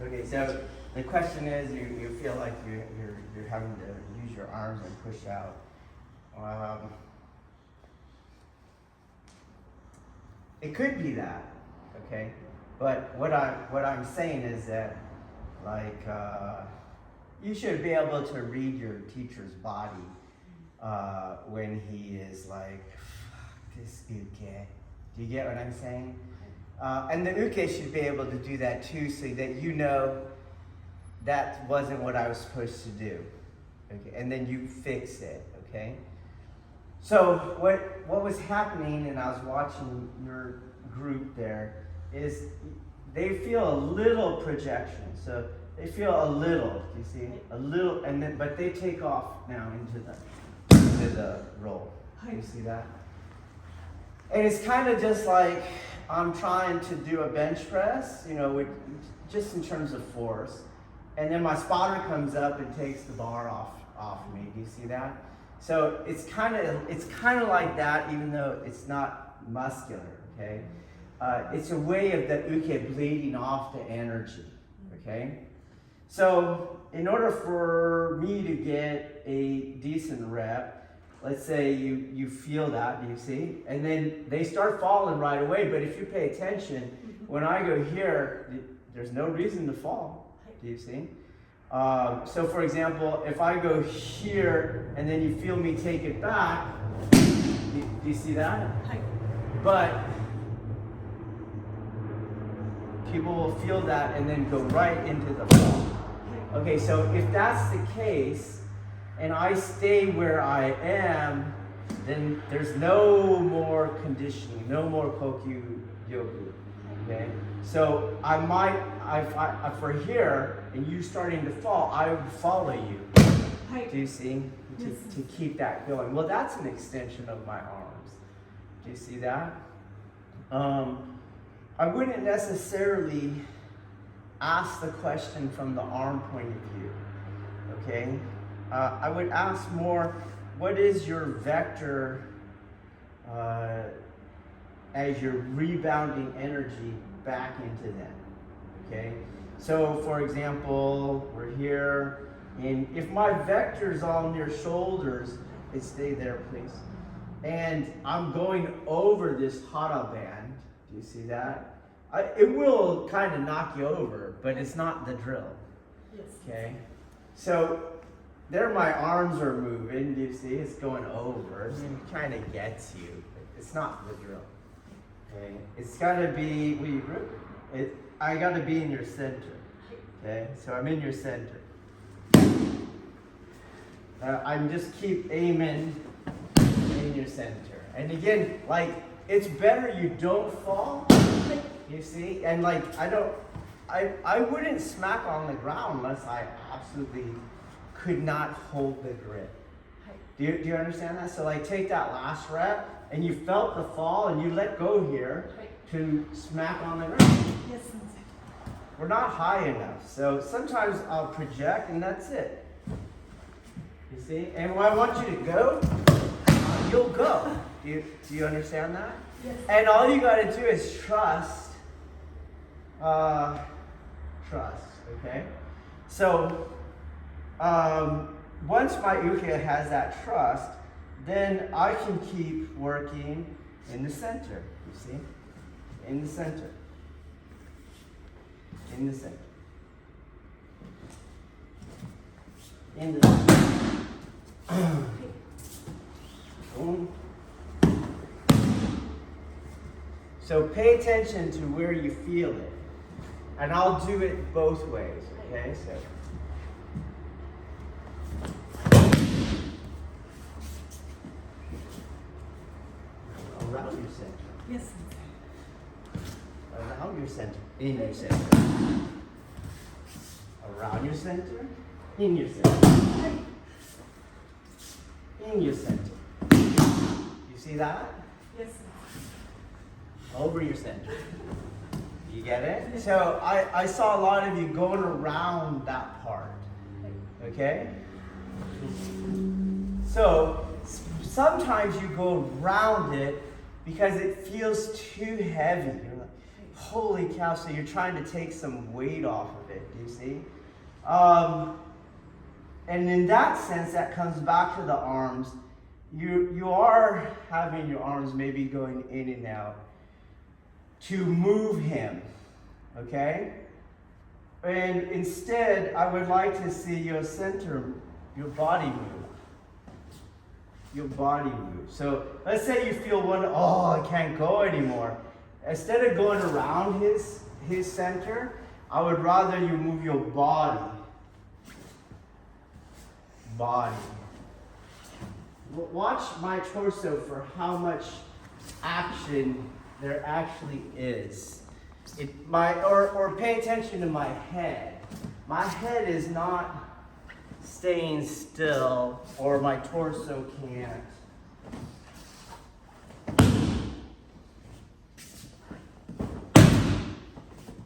Okay, so the question is, you feel like you're having to use your arms and push out. It could be that, okay? But what I'm saying is that, like, you should be able to read your teacher's body when he is like, fuck this uke. Do you get what I'm saying? And the uke should be able to do that too, so that you know that wasn't what I was supposed to do. Okay, and then you fix it, okay? So what was happening, and I was watching your group there, is they feel a little projection. So they feel a little, you see? A little, and then but they take off now into the roll. You see that? And it's kind of just like I'm trying to do a bench press, just in terms of force. And then my spotter comes up and takes the bar off me. Do you see that? So it's kind of like that, even though it's not muscular. Okay, it's a way of the uke bleeding off the energy. Okay, so in order for me to get a decent rep, let's say you feel that, do you see? And then they start falling right away. But if you pay attention, when I go here, there's no reason to fall. Do you see? So for example, if I go here and then you feel me take it back, do you see that? But people will feel that and then go right into the fall. Okay, so if that's the case, and I stay where I am, then there's no more conditioning, no more Kokyu-Dosa. Okay? So I might, for here, and you starting to fall, I would follow you. Do you see? To keep that going. Well, that's an extension of my arms. Do you see that? I wouldn't necessarily ask the question from the arm point of view. Okay? I would ask more, what is your vector as you're rebounding energy back into them? Okay? So, for example, we're here, and if my vector's on your shoulders, stay there, please. And I'm going over this hara band. Do you see that? It will kind of knock you over, but it's not the drill. Yes. Okay? So, there my arms are moving. Do you see? It's going over. It kind of gets you. It's not the drill. Okay? It's got to be, I got to be in your center. Okay? So I'm in your center. I'm just keep aiming in your center. And again, like, it's better you don't fall. You see? And like, I wouldn't smack on the ground unless I absolutely could not hold the grip. Do you understand that? So like, take that last rep, and you felt the fall, and you let go here to smack on the ground. Yes. We're not high enough, so sometimes I'll project, and that's it. You see? And when I want you to go, you'll go. Do you understand that? Yes. And all you got to do is trust. Okay? So, once my uke has that trust, then I can keep working in the center. You see? In the center. In the center. In the center. So pay attention to where you feel it. And I'll do it both ways, okay? So around your center. Yes. Around your center. In your center. Around your center. In your center. In your center. You see that? Yes. Over your center. You get it? So I saw a lot of you going around that part. Okay? So sometimes you go around it because it feels too heavy. You're like, Holy cow, so you're trying to take some weight off of it, do you see? And in that sense, that comes back to the arms. You are having your arms maybe going in and out to move him, okay? And instead, I would like to see your center, your body move. Your body move. So let's say you feel I can't go anymore. Instead of going around his center, I would rather you move your body. Watch my torso for how much action there actually is. Or pay attention to my head. My head is not staying still, or my torso can't.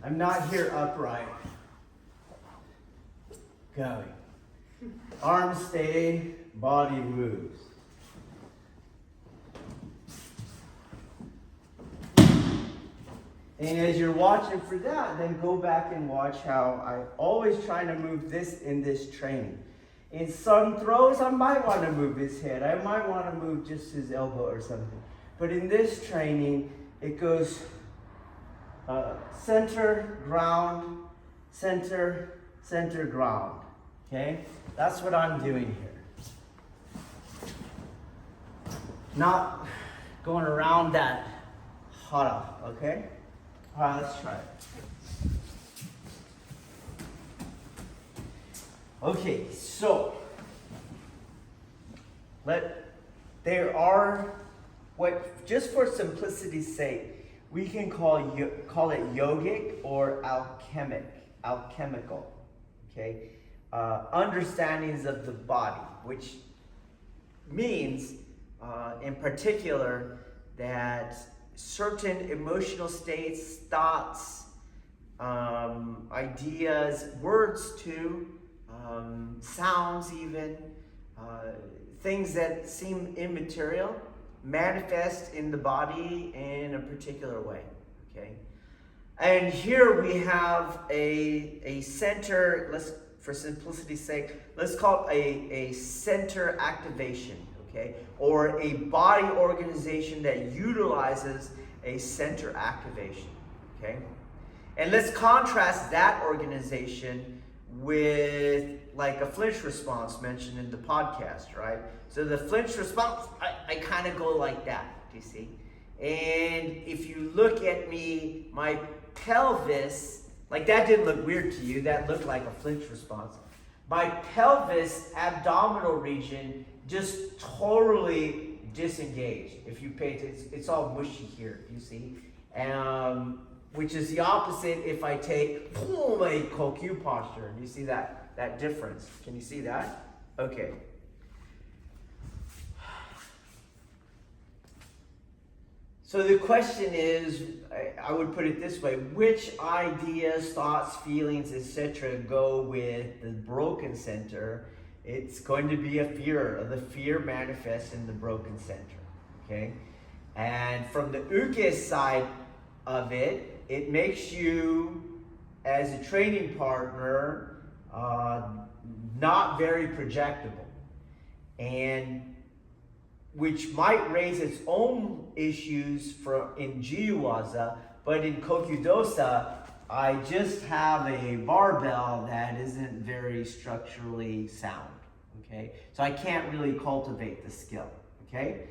I'm not here upright. Going. Arms stay, body moves. And as you're watching for that, then go back and watch how I always try to move this in this training. In some throws, I might want to move his head. I might want to move just his elbow or something. But in this training, it goes center, ground, center, center, ground. Okay? That's what I'm doing here. Not going around that hara, okay? All right, let's try it. Okay, so there are what, just for simplicity's sake, we can call it yogic or alchemical. Okay, understandings of the body, which means, in particular, that certain emotional states, thoughts, ideas, words too, sounds even, things that seem immaterial, manifest in the body in a particular way, okay? And here we have a center, for simplicity's sake, let's call it a center activation, okay? Or a body organization that utilizes a center activation, okay? And let's contrast that organization with like a flinch response mentioned in the podcast, right? So the flinch response, I kind of go like that, do you see? And if you look at me, my pelvis, like that didn't look weird to you, that looked like a flinch response. My pelvis, abdominal region, just totally disengaged. If you pay attention, it's all mushy here, you see? Which is the opposite if I take a Kokyu posture. You see that difference? Can you see that? Okay. So the question is, I would put it this way, which ideas, thoughts, feelings, etc. go with the broken center? It's going to be a fear. The fear manifests in the broken center, okay? And from the uke side of it, it makes you, as a training partner, not very projectable. And which might raise its own issues in Jiu-jitsu, but in Kokyu-Dosa, I just have a barbell that isn't very structurally sound, okay? So I can't really cultivate the skill, okay?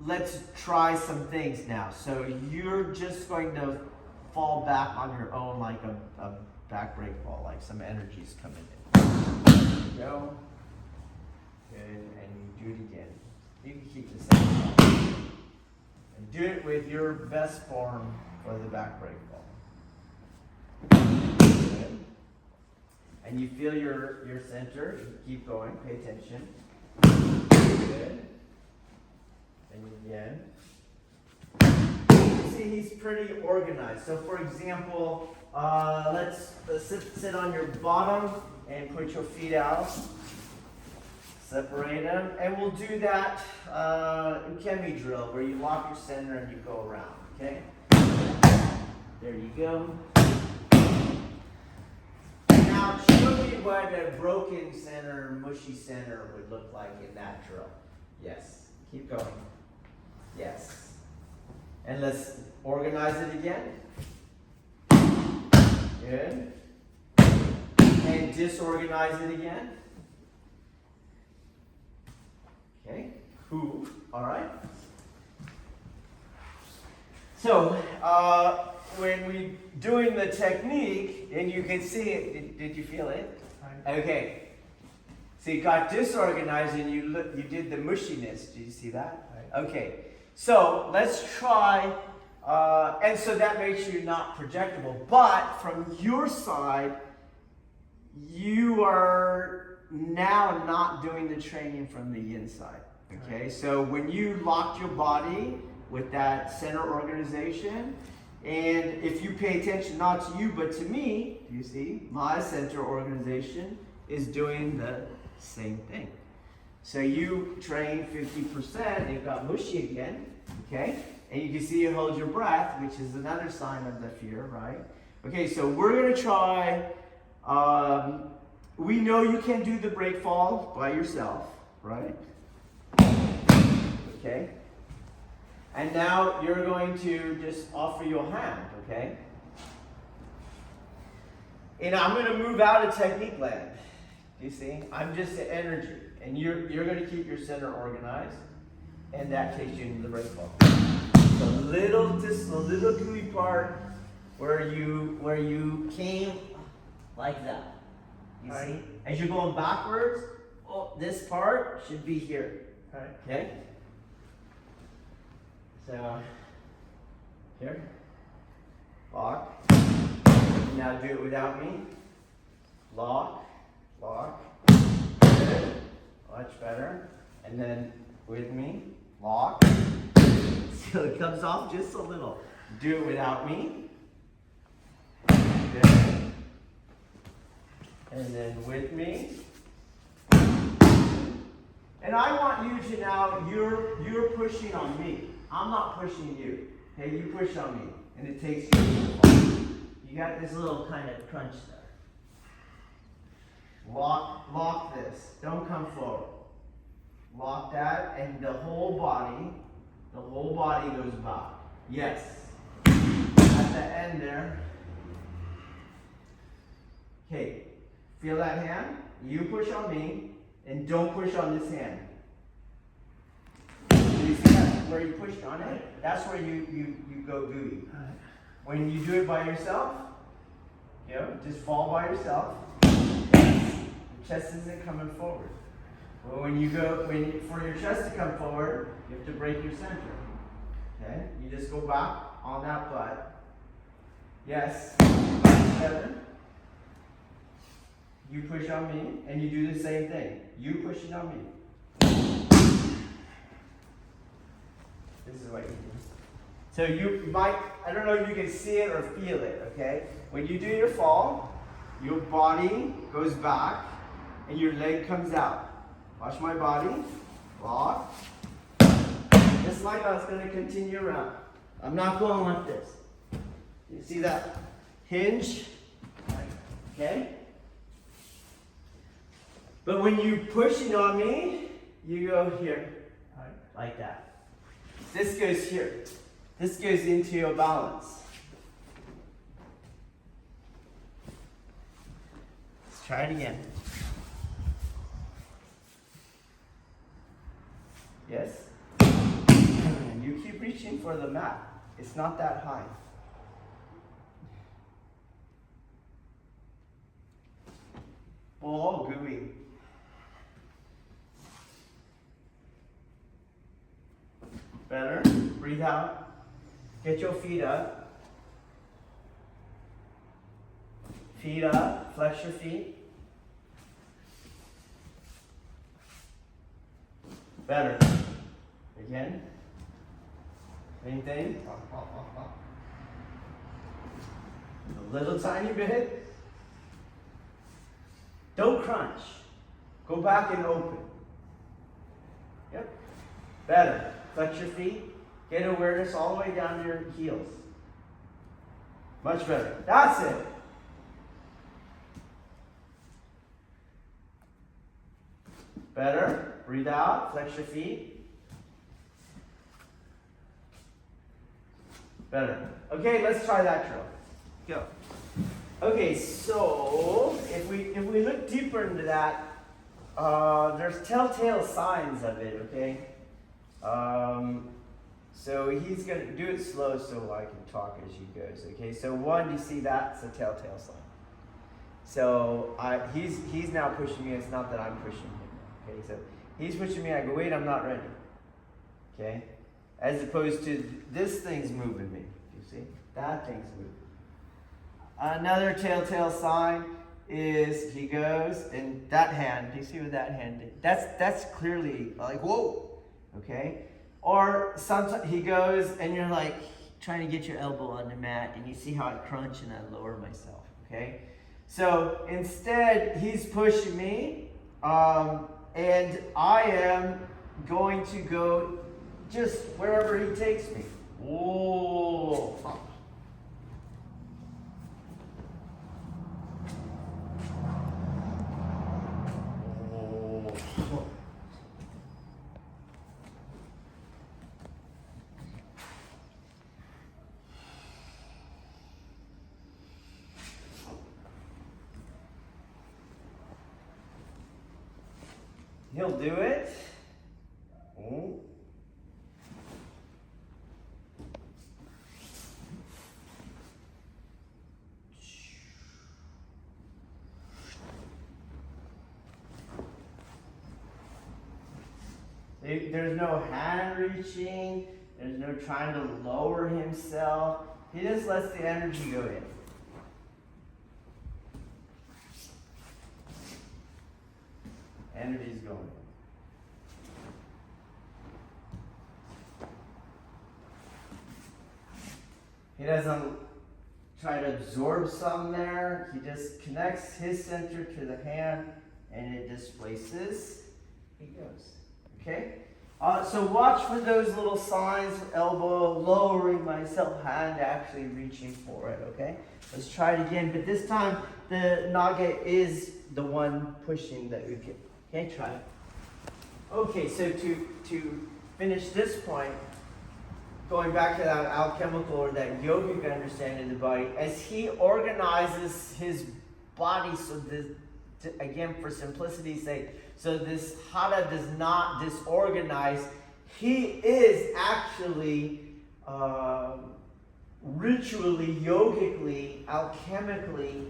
Let's try some things now. So you're just going to fall back on your own like a back break fall, like some energy's coming in. There you go. Good, and you do it again. You can keep the same form. And do it with your best form for the back break fall. Good. And you feel your center. Keep going, pay attention. Good. And again. See, he's pretty organized. So for example, let's sit on your bottom and put your feet out. Separate them, and we'll do that ukemi drill where you lock your center and you go around. Okay? There you go. Now show me what a broken center, mushy center would look like in that drill. Yes. Keep going. Yes. And let's organize it again. Good. And disorganize it again. Okay. Cool. All right. So, when we doing the technique, and you can see it, did you feel it? Okay. So you got disorganized and you did the mushiness. Did you see that? Okay. So let's try, and so that makes you not projectable. But from your side, you are now not doing the training from the inside. Okay. So when you locked your body with that center organization, and if you pay attention not to you but to me, you see, my center organization is doing the same thing. So you train 50%, you've got mushy again, okay? And you can see you hold your breath, which is another sign of the fear, right? Okay, so we're gonna try, we know you can do the break fall by yourself, right? Okay? And now you're going to just offer your hand, okay? And I'm going to move out of technique land. You see? I'm just the energy. And you're going to keep your center organized. And that takes you into the break fall. So just a little gooey part where you came like that. You see? As you're going backwards, this part should be here. Okay? So, here, lock, now do it without me, lock, good, much better, and then with me, lock, so it comes off just a little, do it without me, good, and then with me, and I want you to now, you're pushing on me. I'm not pushing you. Okay, you push on me, and it takes you to the fall. You got this little kind of crunch there. Lock this. Don't come forward. Lock that, and the whole body goes back. Yes. At the end there. Okay, feel that hand? You push on me, and don't push on this hand. You see that where you pushed on it? That's where you go gooey. When you do it by yourself, just fall by yourself. Your chest isn't coming forward. Well, for your chest to come forward, you have to break your center. Okay? You just go back on that butt. Yes. Back together. You push on me, and you do the same thing. You pushing on me. This is what you do. So you might, I don't know if you can see it or feel it, okay? When you do your fall, your body goes back and your leg comes out. Watch my body. Lock. Just like I was going to continue around. I'm not going like this. You see that hinge? Okay? But when you push it on me, you go here. Like that. This goes here. This goes into your balance. Let's try it again. Yes? And you keep reaching for the mat. It's not that high. Oh, gooey. Better. Breathe out. Get your feet up. Feet up. Flex your feet. Better. Again. Same thing. A little tiny bit. Don't crunch. Go back and open. Yep. Better. Flex your feet. Get awareness all the way down to your heels. Much better. That's it. Better. Breathe out. Flex your feet. Better. Okay, let's try that drill. Go. Okay, so if we look deeper into that, there's telltale signs of it. Okay. So he's gonna do it slow so I can talk as he goes. Okay. So one, you see that's a telltale sign. So he's now pushing me. It's not that I'm pushing him. Okay. So he's pushing me. I go, wait, I'm not ready. Okay. As opposed to this thing's moving me. You see? That thing's moving. Another telltale sign is he goes and that hand. Do you see what that hand did? That's clearly like whoa. Okay. Or sometimes he goes and you're like trying to get your elbow on the mat and you see how I crunch and I lower myself. Okay. So instead he's pushing me, and I am going to go just wherever he takes me. Whoa. He'll do it. Oh. There's no hand reaching. There's no trying to lower himself. He just lets the energy go in. Energy's going. He doesn't try to absorb some there. He just connects his center to the hand and it displaces. He goes. Okay? So watch for those little signs, elbow, lowering myself, hand actually reaching for it. Okay? Let's try it again. But this time the naga is the one pushing the uke. Okay, try it. Okay, so to finish this point, going back to that alchemical or that yogic understanding of the body, as he organizes his body, so this, again, for simplicity's sake, so this hara does not disorganize, he is actually ritually, yogically, alchemically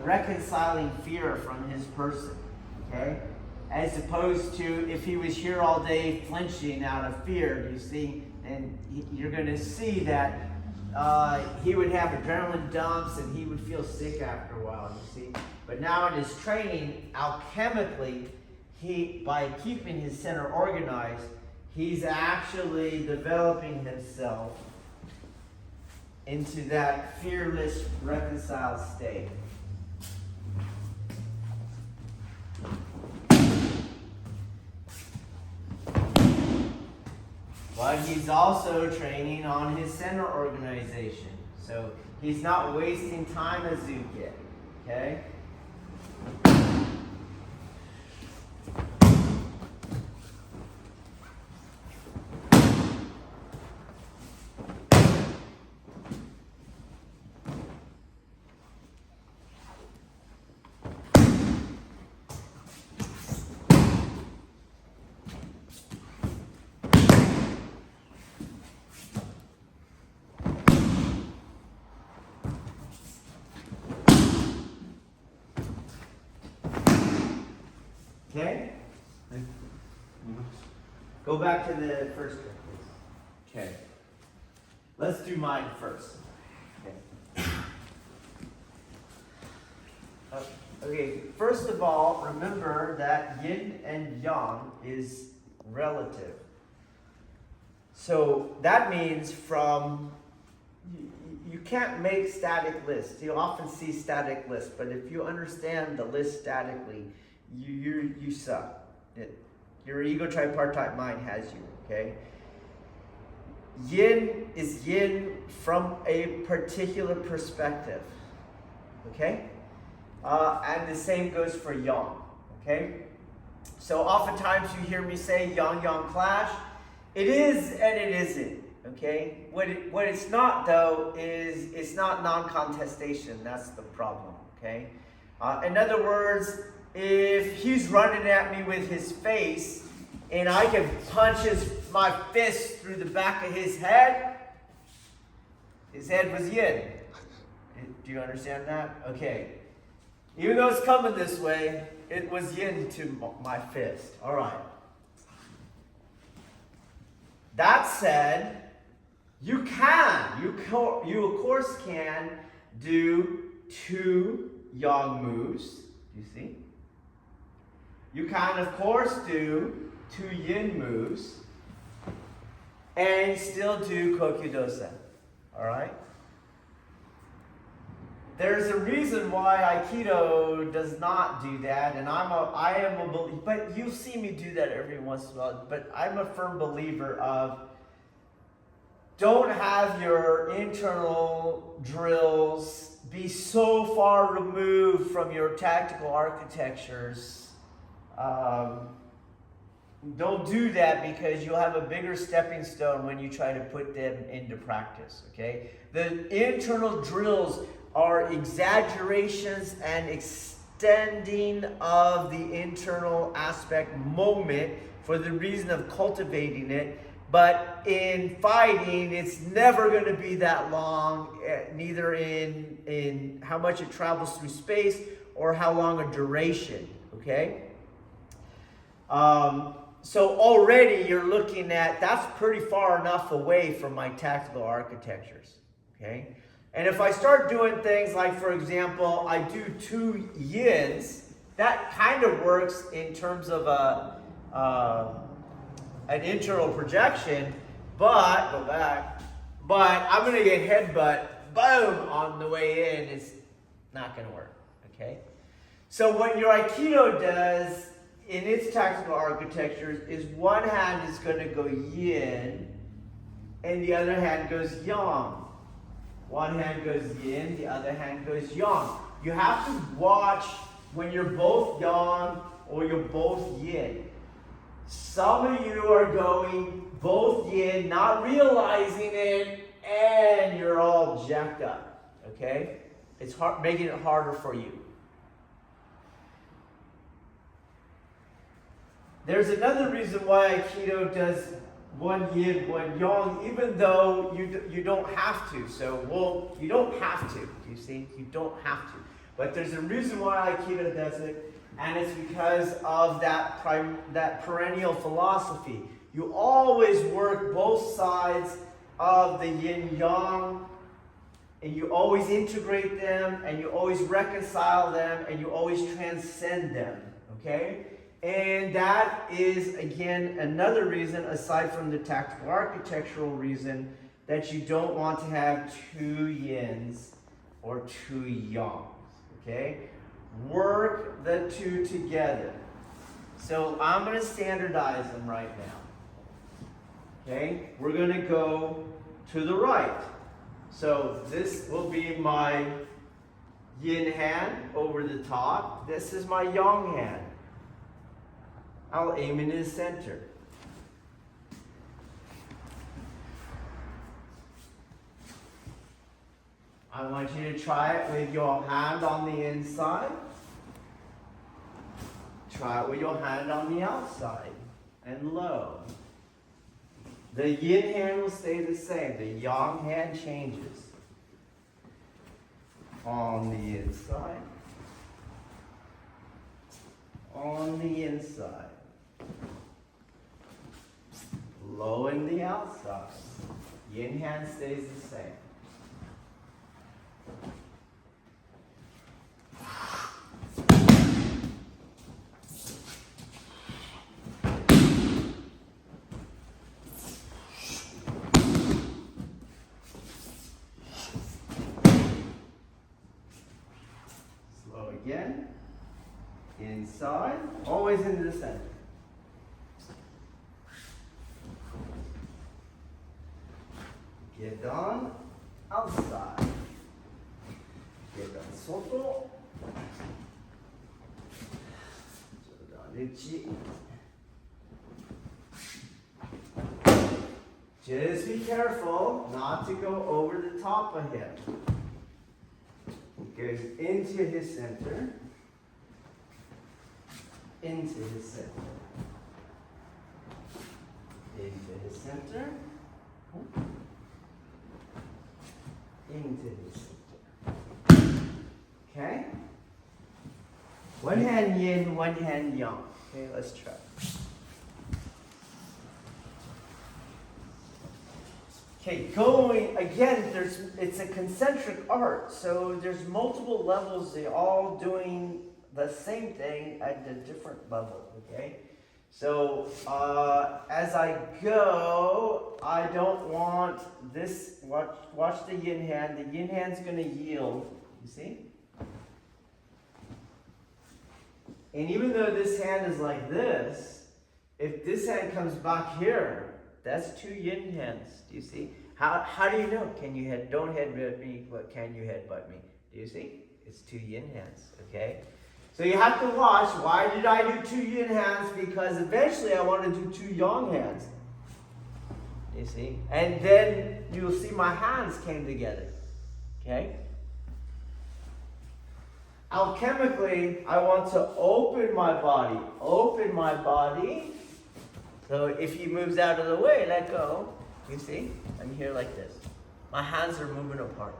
reconciling fear from his person. Okay? As opposed to if he was here all day flinching out of fear, you see, and you're going to see that he would have adrenaline dumps and he would feel sick after a while, you see. But now in his training, alchemically, by keeping his center organized, he's actually developing himself into that fearless, reconciled state. But he's also training on his center organization. So he's not wasting time as Zuke. Okay? Okay? Go back to the first one, please. Okay. Let's do mine first. Okay. Okay, first of all, remember that yin and yang is relative. So that means you can't make static lists. You often see static lists, but if you understand the list statically, you suck. Your ego tripartite mind has you, okay? yin is yin from a particular perspective. Okay? And the same goes for yang. Okay? So oftentimes you hear me say yang-yang clash. It is and it isn't. Okay? What it's not, though, is it's not non-contestation. That's the problem. Okay? In other words, if he's running at me with his face and I can punch my fist through the back of his head was yin. Do you understand that? Okay. Even though it's coming this way, it was yin to my fist. All right. That said, you of course can do 2 yang moves. Do you see? You can, of course, do 2 yin moves and still do Kokyu-Dosa. All right? There's a reason why Aikido does not do that, and I am a believer, but you see me do that every once in a while, but I'm a firm believer of don't have your internal drills be so far removed from your tactical architectures. Don't do that because you'll have a bigger stepping stone when you try to put them into practice, okay? The internal drills are exaggerations and extending of the internal aspect moment for the reason of cultivating it. But in fighting, it's never going to be that long, neither in how much it travels through space or how long a duration, okay? So already you're looking at, that's pretty far enough away from my tactical architectures, okay? And if I start doing things like, for example, I do 2 yins, that kind of works in terms of an internal projection, but, go back, but I'm going to get headbutt, boom, on the way in. It's not going to work, okay? So what your Aikido does in its tactical architectures is one hand is going to go yin, and the other hand goes yang. One hand goes yin, the other hand goes yang. You have to watch when you're both yang or you're both yin. Some of you are going both yin, not realizing it, and you're all jacked up, okay? It's hard, making it harder for you. There's another reason why Aikido does 1 yin, 1 yang, even though you don't have to. So, you don't have to, you see? You don't have to. But there's a reason why Aikido does it, and it's because of that perennial philosophy. You always work both sides of the yin-yang, and you always integrate them, and you always reconcile them, and you always transcend them, okay? And that is, again, another reason, aside from the tactical architectural reason, that you don't want to have 2 yins or 2 yangs, okay? Work the 2 together. So I'm going to standardize them right now. Okay? We're going to go to the right. So this will be my yin hand over the top. This is my yang hand. I'll aim in the center. I want you to try it with your hand on the inside. Try it with your hand on the outside and low. The yin hand will stay the same. The yang hand changes. On the inside. On the inside. Low in the outside. Yin hand stays the same. Slow again. Inside, always into the center. Gedan outside. Gedan soto. Jodan uchi. Just be careful not to go over the top of him. He goes into his center. Into his center. Into his center. Into his center. Okay? One hand yin, one hand yang. Okay, let's try. Okay, going again, it's a concentric art, so there's multiple levels, they all doing the same thing at a different level, okay? So as I go, I don't want this, watch the yin hand. The yin hand's going to yield, you see? And even though this hand is like this, if this hand comes back here, that's two yin hands, do you see? How do you know? Don't headbutt me, but can you headbutt me? Do you see? It's two yin hands, okay? So you have to watch, why did I do two yin hands? Because eventually I want to do two yang hands. You see? And then you'll see my hands came together. Okay? Alchemically, I want to open my body. Open my body. So if he moves out of the way, let go. You see? I'm here like this. My hands are moving apart.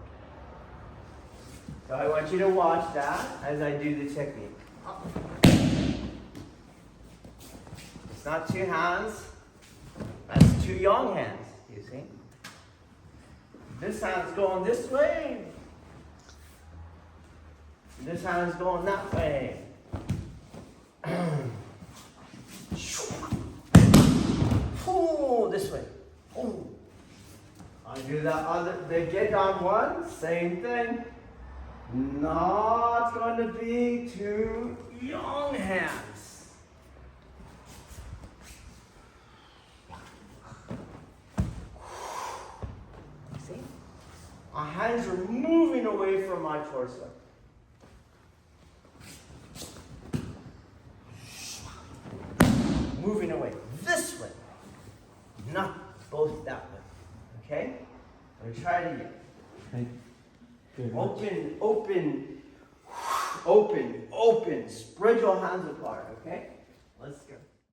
So I want you to watch that as I do the technique. It's not two hands. That's two yang hands. You see? This hand's going this way. This hand's going that way. Ooh, this way. Ooh. I do the get on one, same thing. Not going to be two yang hands. See? My hands are moving away from my torso. Moving away this way, not both that way. Okay? I'm going to try it again. Open, open, open, open. Spread your hands apart, okay? Let's go.